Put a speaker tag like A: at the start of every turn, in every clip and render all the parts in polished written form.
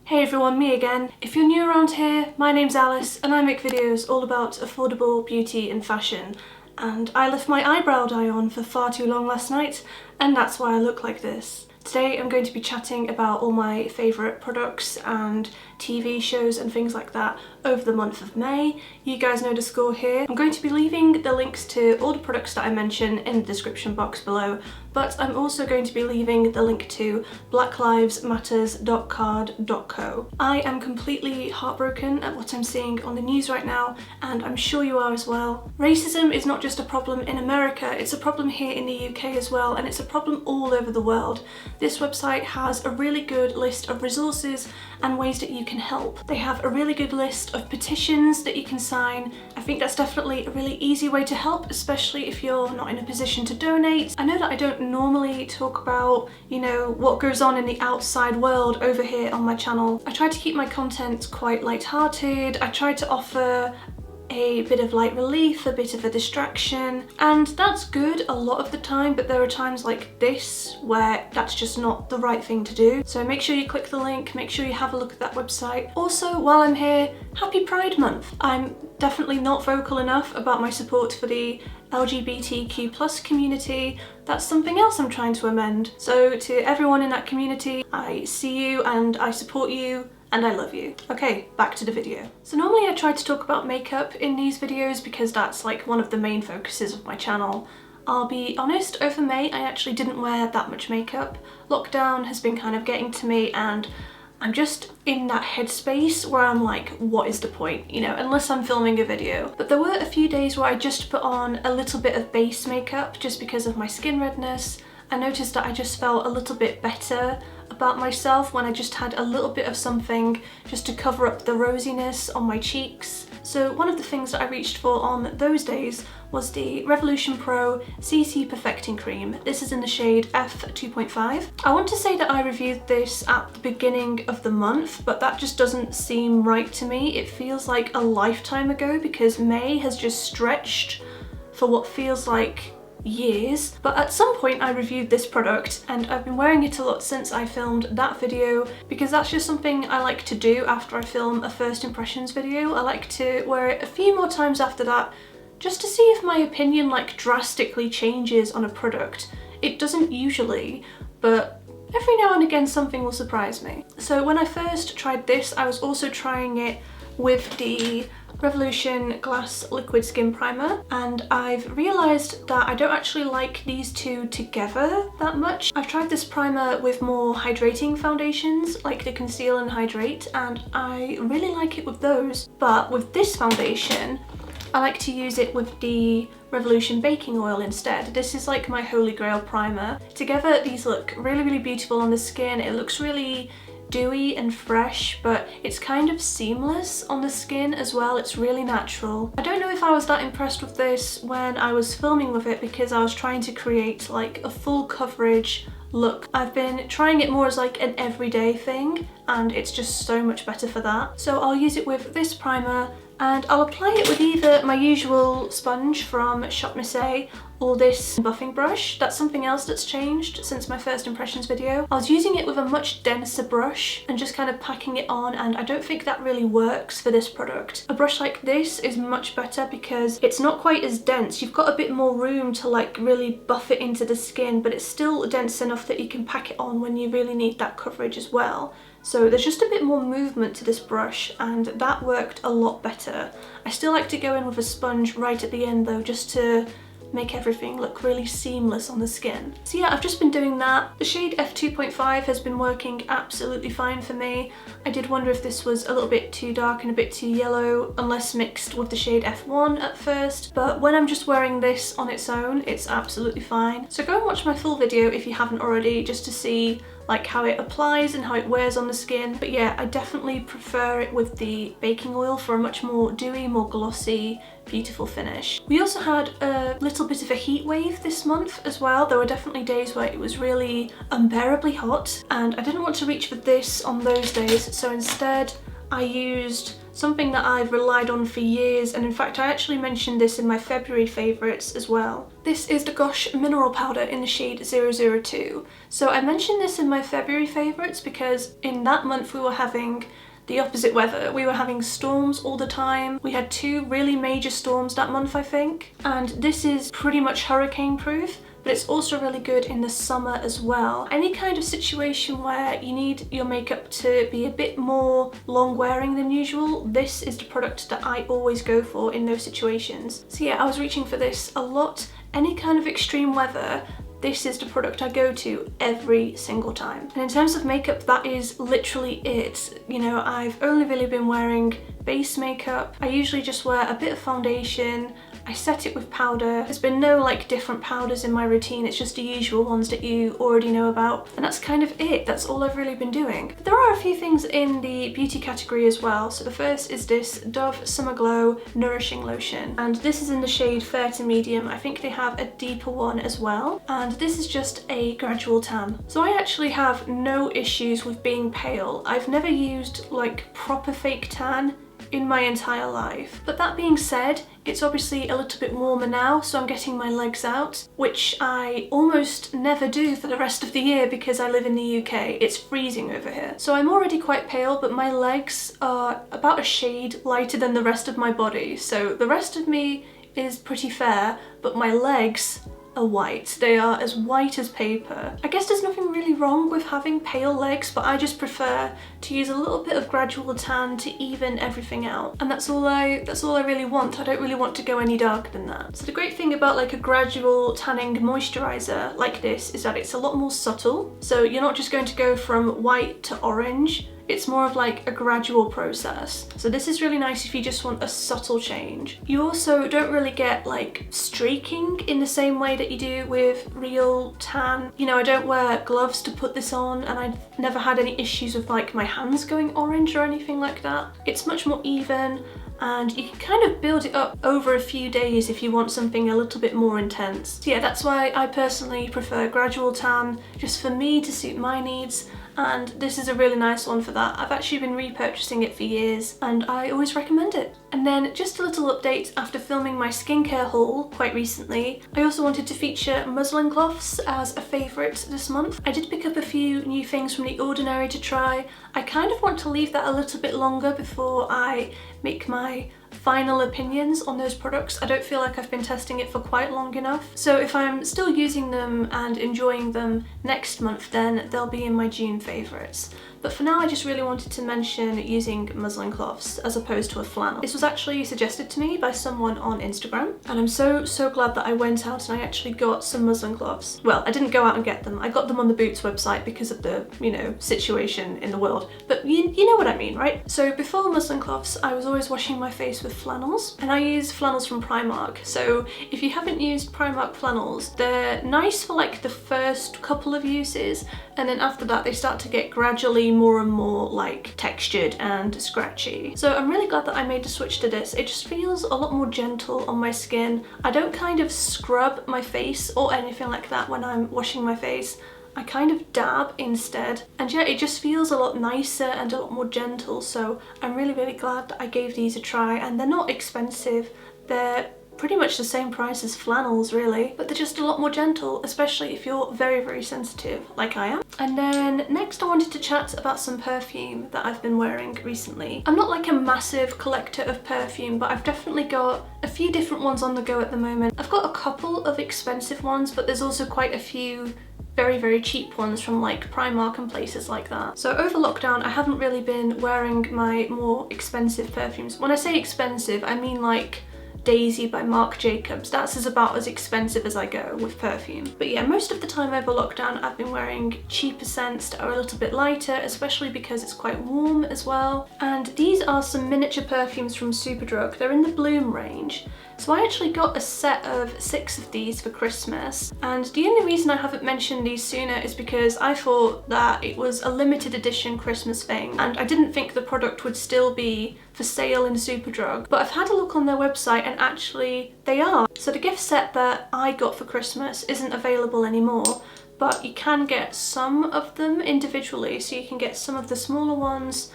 A: Hey everyone, me again. If you're new around here, my name's Alice and I make videos all about affordable beauty and fashion. And I left my eyebrow dye on for far too long last night, and that's why I look like this. Today I'm going to be chatting about all my favourite products and TV shows and things like that over the month of May. You guys know the score here. I'm going to be leaving the links to all the products that I mention in the description box below, but I'm also going to be leaving the link to blacklivesmatters.card.co. I am completely heartbroken at what I'm seeing on the news right now, and I'm sure you are as well. Racism is not just a problem in America, it's a problem here in the UK as well, and it's a problem all over the world. This website has a really good list of resources and ways that you can help. They have a really good list of petitions that you can sign. I think that's definitely a really easy way to help, especially if you're not in a position to donate. I know that I don't normally talk about, what goes on in the outside world over here on my channel. I try to keep my content quite light-hearted. I try to offer a bit of light relief, a bit of a distraction, and that's good a lot of the time, but there are times like this where that's just not the right thing to do. So make sure you click the link, make sure you have a look at that website. Also, while I'm here, happy Pride Month. I'm definitely not vocal enough about my support for the LGBTQ+ community. That's something else I'm trying to amend. So to everyone in that community, I see you and I support you, and I love you. Okay, back to the video. So normally I try to talk about makeup in these videos because that's like one of the main focuses of my channel. I'll be honest, over May I actually didn't wear that much makeup. Lockdown has been kind of getting to me and I'm just in that headspace where I'm like, what is the point, unless I'm filming a video. But there were a few days where I just put on a little bit of base makeup just because of my skin redness. I noticed that I just felt a little bit better about myself when I just had a little bit of something just to cover up the rosiness on my cheeks. So one of the things that I reached for on those days was the Revolution Pro CC Perfecting Cream. This is in the shade F2.5. I want to say that I reviewed this at the beginning of the month, but that just doesn't seem right to me. It feels like a lifetime ago because May has just stretched for what feels like years. But at some point I reviewed this product and I've been wearing it a lot since I filmed that video because that's just something I like to do after I film a first impressions video. I like to wear it a few more times after that just to see if my opinion drastically changes on a product. It doesn't usually, but every now and again something will surprise me. So when I first tried this, I was also trying it with the Revolution Glass Liquid Skin Primer, and I've realised that I don't actually like these two together that much. I've tried this primer with more hydrating foundations like the Conceal and Hydrate, and I really like it with those, but with this foundation I like to use it with the Revolution Baking Oil instead. This is like my holy grail primer. Together these look really, really beautiful on the skin. It looks really dewy and fresh, but it's kind of seamless on the skin as well. It's really natural. I don't know if I was that impressed with this when I was filming with it because I was trying to create like a full coverage look. I've been trying it more as like an everyday thing and it's just so much better for that. So I'll use it with this primer and I'll apply it with either my usual sponge from Shop Missy or this buffing brush. That's something else that's changed since my first impressions video. I was using it with a much denser brush and just kind of packing it on, and I don't think that really works for this product. A brush like this is much better because it's not quite as dense. You've got a bit more room to really buff it into the skin, but it's still dense enough that you can pack it on when you really need that coverage as well. So there's just a bit more movement to this brush and that worked a lot better. I still like to go in with a sponge right at the end though, just to make everything look really seamless on the skin. So yeah, I've just been doing that. The shade F2.5 has been working absolutely fine for me. I did wonder if this was a little bit too dark and a bit too yellow unless mixed with the shade F1 at first, but when I'm just wearing this on its own, it's absolutely fine. So go and watch my full video if you haven't already, just to see how it applies and how it wears on the skin. But yeah, I definitely prefer it with the baking oil for a much more dewy, more glossy, beautiful finish. We also had a little bit of a heat wave this month as well. There were definitely days where it was really unbearably hot and I didn't want to reach for this on those days, so instead I used something that I've relied on for years, and in fact I actually mentioned this in my February favourites as well. This is the Gosh Mineral Powder in the shade 002. So I mentioned this in my February favourites because in that month we were having the opposite weather. We were having storms all the time. We had 2 really major storms that month, I think. And this is pretty much hurricane proof, but it's also really good in the summer as well. Any kind of situation where you need your makeup to be a bit more long wearing than usual, this is the product that I always go for in those situations. So yeah, I was reaching for this a lot. Any kind of extreme weather, this is the product I go to every single time. And in terms of makeup, that is literally it. You know, I've only really been wearing base makeup. I usually just wear a bit of foundation. I set it with powder. There's been no like different powders in my routine, it's just the usual ones that you already know about. And that's kind of it, that's all I've really been doing. But there are a few things in the beauty category as well. So the first is this Dove Summer Glow Nourishing Lotion. And this is in the shade Fair to Medium. I think they have a deeper one as well. And this is just a gradual tan. So I actually have no issues with being pale. I've never used like proper fake tan in my entire life. But that being said, it's obviously a little bit warmer now, so I'm getting my legs out, which I almost never do for the rest of the year because I live in the UK. It's freezing over here. So I'm already quite pale, but my legs are about a shade lighter than the rest of my body. So the rest of me is pretty fair, but my legs are white. They are as white as paper. I guess there's nothing really wrong with having pale legs, but I just prefer to use a little bit of gradual tan to even everything out. And that's all I really want. I don't really want to go any darker than that. So the great thing about like a gradual tanning moisturizer like this is that it's a lot more subtle. So you're not just going to go from white to orange. It's more of like a gradual process. So this is really nice if you just want a subtle change. You also don't really get like streaking in the same way that you do with real tan. You know, I don't wear gloves to put this on, and I've never had any issues with like my hands going orange or anything like that. It's much more even, and you can kind of build it up over a few days if you want something a little bit more intense. So yeah, that's why I personally prefer gradual tan, just for me to suit my needs. And this is a really nice one for that. I've actually been repurchasing it for years and I always recommend it. And then just a little update after filming my skincare haul quite recently. I also wanted to feature muslin cloths as a favourite this month. I did pick up a few new things from The Ordinary to try. I kind of want to leave that a little bit longer before I make my final opinions on those products. I don't feel like I've been testing it for quite long enough. So if I'm still using them and enjoying them next month, then they'll be in my June favourites. But for now, I just really wanted to mention using muslin cloths as opposed to a flannel. This was actually suggested to me by someone on Instagram, and I'm so glad that I went out and I actually got some muslin cloths. Well, I didn't go out and get them. I got them on the Boots website because of the, you know, situation in the world. But you know what I mean, right? So before muslin cloths, I was always washing my face with flannels, and I use flannels from Primark. So if you haven't used Primark flannels, they're nice for like the first couple of uses, and then after that they start to get gradually more and more like textured and scratchy. So I'm really glad that I made the switch to this. It just feels a lot more gentle on my skin. I don't kind of scrub my face or anything like that when I'm washing my face. I kind of dab instead, and yeah, it just feels a lot nicer and a lot more gentle. So I'm really glad that I gave these a try, and they're not expensive. They're pretty much the same price as flannels really, but they're just a lot more gentle, especially if you're very sensitive like I am. And then next I wanted to chat about some perfume that I've been wearing recently. I'm not like a massive collector of perfume, but I've definitely got a few different ones on the go at the moment. I've got a couple of expensive ones, but there's also quite a few very cheap ones from like Primark and places like that. So over lockdown I haven't really been wearing my more expensive perfumes. When I say expensive, I mean like Daisy by Marc Jacobs. That's about as expensive as I go with perfume. But yeah, most of the time over lockdown I've been wearing cheaper scents that are a little bit lighter, especially because it's quite warm as well. And these are some miniature perfumes from Superdrug. They're in the Bloom range. So I actually got a set of 6 of these for Christmas, and the only reason I haven't mentioned these sooner is because I thought that it was a limited edition Christmas thing, and I didn't think the product would still be for sale in Superdrug. But I've had a look on their website and actually they are. So the gift set that I got for Christmas isn't available anymore, but you can get some of them individually. So you can get some of the smaller ones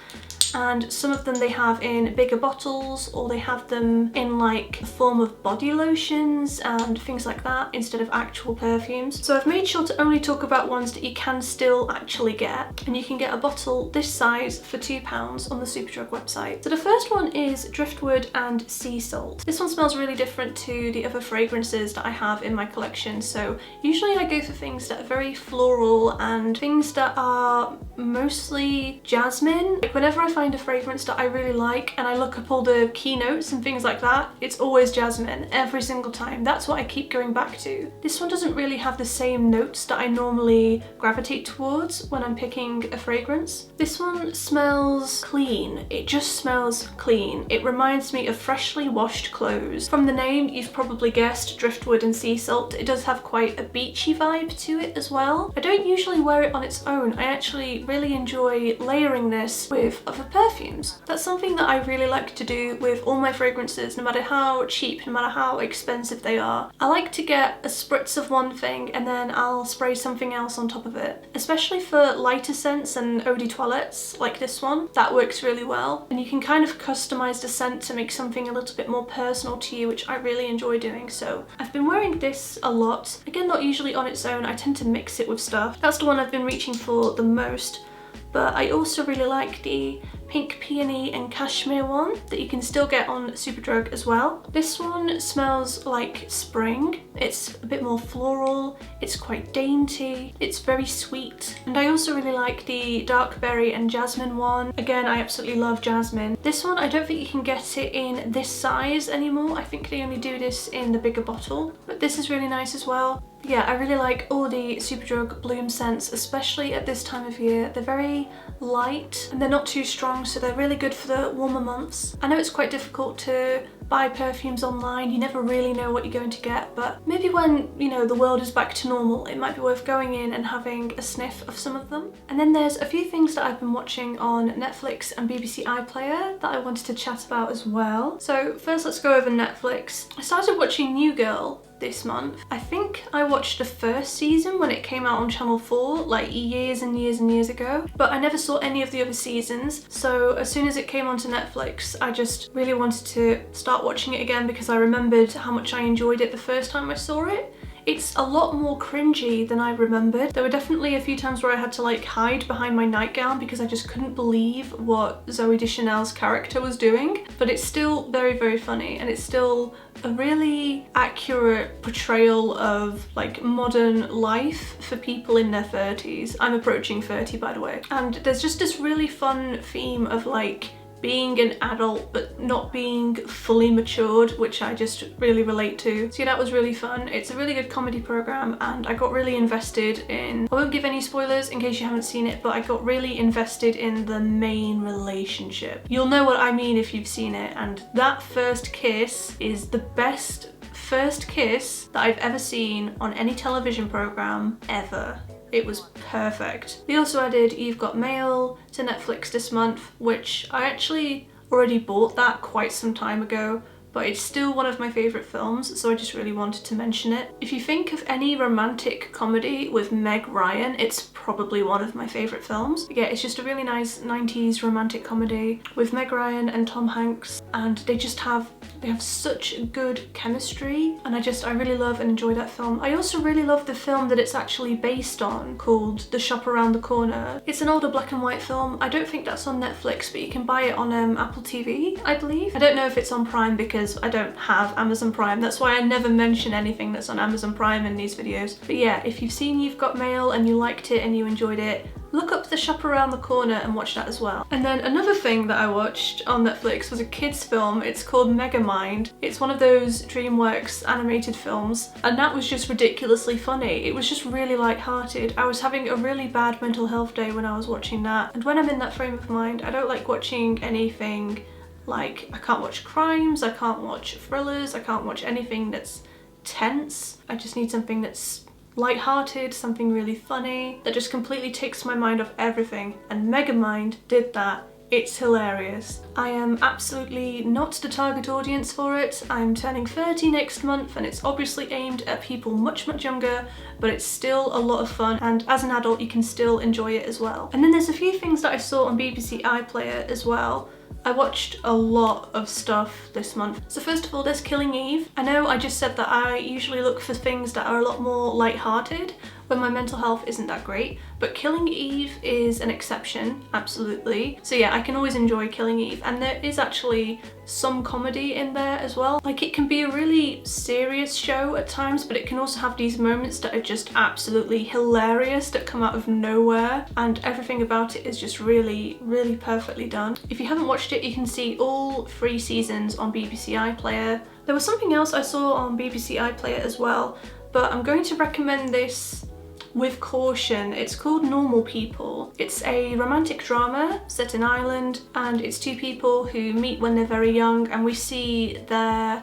A: and some of them they have in bigger bottles, or they have them in like the form of body lotions and things like that instead of actual perfumes. So I've made sure to only talk about ones that you can still actually get, and you can get a bottle this size for £2 on the Superdrug website. So the first one is Driftwood and Sea Salt. This one smells really different to the other fragrances that I have in my collection. So usually I go for things that are very floral and things that are mostly jasmine. Like whenever I find a fragrance that I really like and I look up all the keynotes and things like that, it's always jasmine every single time. That's what I keep going back to. This one doesn't really have the same notes that I normally gravitate towards when I'm picking a fragrance. This one smells clean. It just smells clean. It reminds me of freshly washed clothes. From the name, you've probably guessed Driftwood and Sea Salt. It does have quite a beachy vibe to it as well. I don't usually wear it on its own. I actually really enjoy layering this with other perfumes. That's something that I really like to do with all my fragrances, no matter how cheap, no matter how expensive they are. I like to get a spritz of one thing and then I'll spray something else on top of it. Especially for lighter scents and eau de toilettes like this one, that works really well. And you can kind of customize the scent to make something a little bit more personal to you, which I really enjoy doing. So I've been wearing this a lot. Again, not usually on its own. I tend to mix it with stuff. That's the one I've been reaching for the most. But I also really like the Pink Peony and Cashmere one that you can still get on Superdrug as well. This one smells like spring. It's a bit more floral, it's quite dainty, it's very sweet. And I also really like the Dark Berry and Jasmine one. Again, I absolutely love jasmine. This one, I don't think you can get it in this size anymore. I think they only do this in the bigger bottle, but this is really nice as well. Yeah, I really like all the Superdrug bloom scents, especially at this time of year. They're very light and they're not too strong, so they're really good for the warmer months. I know it's quite difficult to buy perfumes online. You never really know what you're going to get, but maybe when, you know, the world is back to normal, it might be worth going in and having a sniff of some of them. And then there's a few things that I've been watching on Netflix and BBC iPlayer that I wanted to chat about as well. So first, let's go over Netflix. I started watching New Girl this month. I think I watched the first season when it came out on Channel 4 like years and years and years ago, but I never saw any of the other seasons. So as soon as it came onto Netflix, I just really wanted to start watching it again because I remembered how much I enjoyed it the first time I saw it. It's a lot more cringy than I remembered. There were definitely a few times where I had to like hide behind my nightgown because I just couldn't believe what Zooey Deschanel's character was doing. But it's still very, very funny, and it's still a really accurate portrayal of like modern life for people in their 30s. I'm approaching 30, by the way. And there's just this really fun theme of like being an adult but not being fully matured, which I just really relate to. So yeah, that was really fun. It's a really good comedy program, and I got really invested in, I won't give any spoilers in case you haven't seen it, but I got really invested in the main relationship. You'll know what I mean if you've seen it, and that first kiss is the best first kiss that I've ever seen on any television program ever. It was perfect. They also added You've Got Mail to Netflix this month, which I actually already bought that quite some time ago, but it's still one of my favourite films, so I just really wanted to mention it. If you think of any romantic comedy with Meg Ryan, it's probably one of my favourite films. But yeah, it's just a really nice 90s romantic comedy with Meg Ryan and Tom Hanks, and they have such good chemistry, and I really love and enjoy that film. I also really love the film that it's actually based on, called The Shop Around the Corner. It's an older black and white film. I don't think that's on Netflix, but you can buy it on Apple TV, I believe. I don't know if it's on Prime because I don't have Amazon Prime. That's why I never mention anything that's on Amazon Prime in these videos. But yeah, if you've seen You've Got Mail and you liked it and you enjoyed it, look up The Shop Around the Corner and watch that as well. And then another thing that I watched on Netflix was a kids film. It's called Megamind. It's one of those DreamWorks animated films, and that was just ridiculously funny. It was just really light-hearted. I was having a really bad mental health day when I was watching that, and when I'm in that frame of mind, I don't like watching anything like, I can't watch crimes, I can't watch thrillers, I can't watch anything that's tense. I just need something that's light-hearted, something really funny, that just completely takes my mind off everything, and Megamind did that It's hilarious. I am absolutely not the target audience for it. I'm turning 30 next month and it's obviously aimed at people much younger, but it's still a lot of fun, and as an adult you can still enjoy it as well. And then there's a few things that I saw on BBC iPlayer as well. I watched a lot of stuff this month. So first of all, there's Killing Eve. I know I just said that I usually look for things that are a lot more light-hearted when my mental health isn't that great, but Killing Eve is an exception, absolutely. So yeah, I can always enjoy Killing Eve, and there is actually some comedy in there as well. Like, it can be a really serious show at times, but it can also have these moments that are just absolutely hilarious that come out of nowhere, and everything about it is just really perfectly done. If you haven't watched it, you can see all 3 seasons on BBC iPlayer. There was something else I saw on BBC iPlayer as well, but I'm going to recommend this with caution. It's called Normal People. It's a romantic drama set in Ireland, and it's 2 people who meet when they're very young, and we see their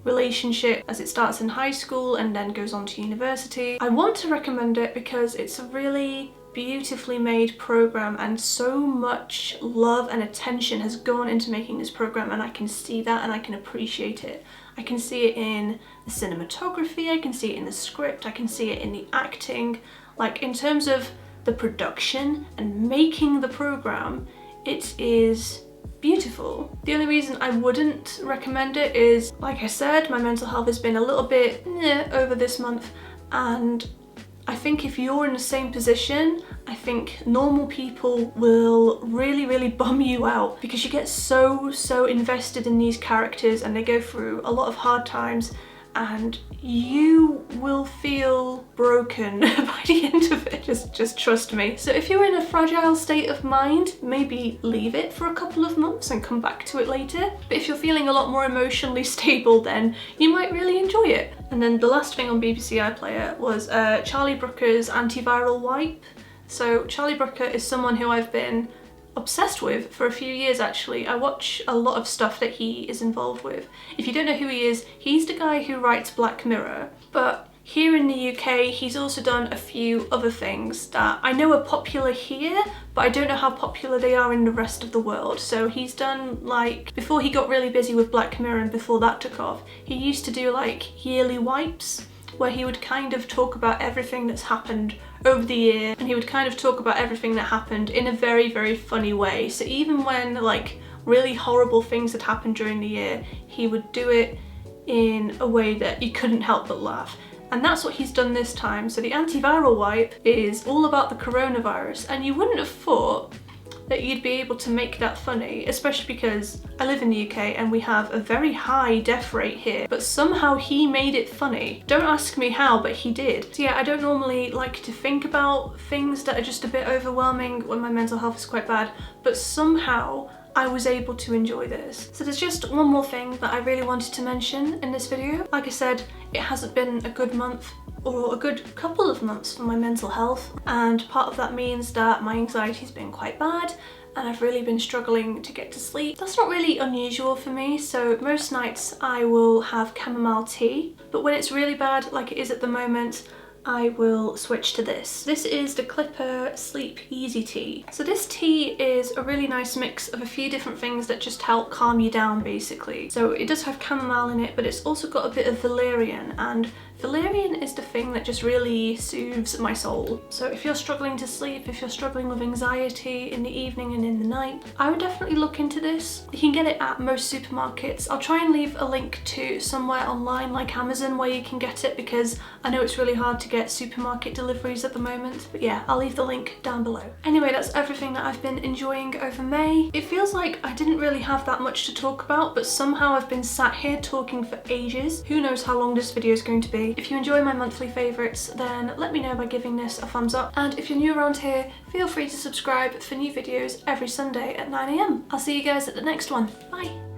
A: relationship as it starts in high school and then goes on to university. I want to recommend it because it's a really beautifully made program, and so much love and attention has gone into making this program, and I can see that and I can appreciate it. I can see it in the cinematography, I can see it in the script, I can see it in the acting. Like, in terms of the production and making the program, it is beautiful. The only reason I wouldn't recommend it is, like I said, my mental health has been a little bit over this month, and I think if you're in the same position, I think Normal People will really bum you out, because you get so invested in these characters and they go through a lot of hard times, and you will feel broken by the end of it. Just trust me. So if you're in a fragile state of mind, maybe leave it for a couple of months and come back to it later. But if you're feeling a lot more emotionally stable, then you might really enjoy it. And then the last thing on BBC iPlayer was Charlie Brooker's Antiviral wipe. So Charlie Brooker is someone who I've been obsessed with for a few years actually. I watch a lot of stuff that he is involved with. If you don't know who he is, he's the guy who writes Black Mirror, but here in the UK he's also done a few other things that I know are popular here, but I don't know how popular they are in the rest of the world. So he's done, like, before he got really busy with Black Mirror and before that took off, he used to do like yearly wipes where he would kind of talk about everything that's happened over the year, and he would kind of talk about everything that happened in a very funny way. So even when like really horrible things had happened during the year, he would do it in a way that you couldn't help but laugh. And that's what he's done this time. So the Antiviral wipe is all about the coronavirus, and you wouldn't have thought that you'd be able to make that funny, especially because I live in the UK and we have a very high death rate here, but somehow he made it funny. Don't ask me how, but he did. So yeah, I don't normally like to think about things that are just a bit overwhelming when my mental health is quite bad, but somehow I was able to enjoy this. So there's just one more thing that I really wanted to mention in this video. Like I said, it hasn't been a good month or a good couple of months for my mental health, and part of that means that my anxiety's been quite bad and I've really been struggling to get to sleep. That's not really unusual for me, so most nights I will have chamomile tea, but when it's really bad like it is at the moment, I will switch to this. This is the Clipper Sleep Easy Tea. So this tea is a really nice mix of a few different things that just help calm you down basically. So it does have chamomile in it, but it's also got a bit of valerian, and valerian is the thing that just really soothes my soul. So if you're struggling to sleep, if you're struggling with anxiety in the evening and in the night, I would definitely look into this. You can get it at most supermarkets. I'll try and leave a link to somewhere online like Amazon where you can get it, because I know it's really hard to get supermarket deliveries at the moment. But yeah, I'll leave the link down below. Anyway, that's everything that I've been enjoying over May. It feels like I didn't really have that much to talk about, but somehow I've been sat here talking for ages. Who knows how long this video is going to be. If you enjoy my monthly favourites, then let me know by giving this a thumbs up. And if you're new around here, feel free to subscribe for new videos every Sunday at 9 AM. I'll see you guys at the next one. Bye!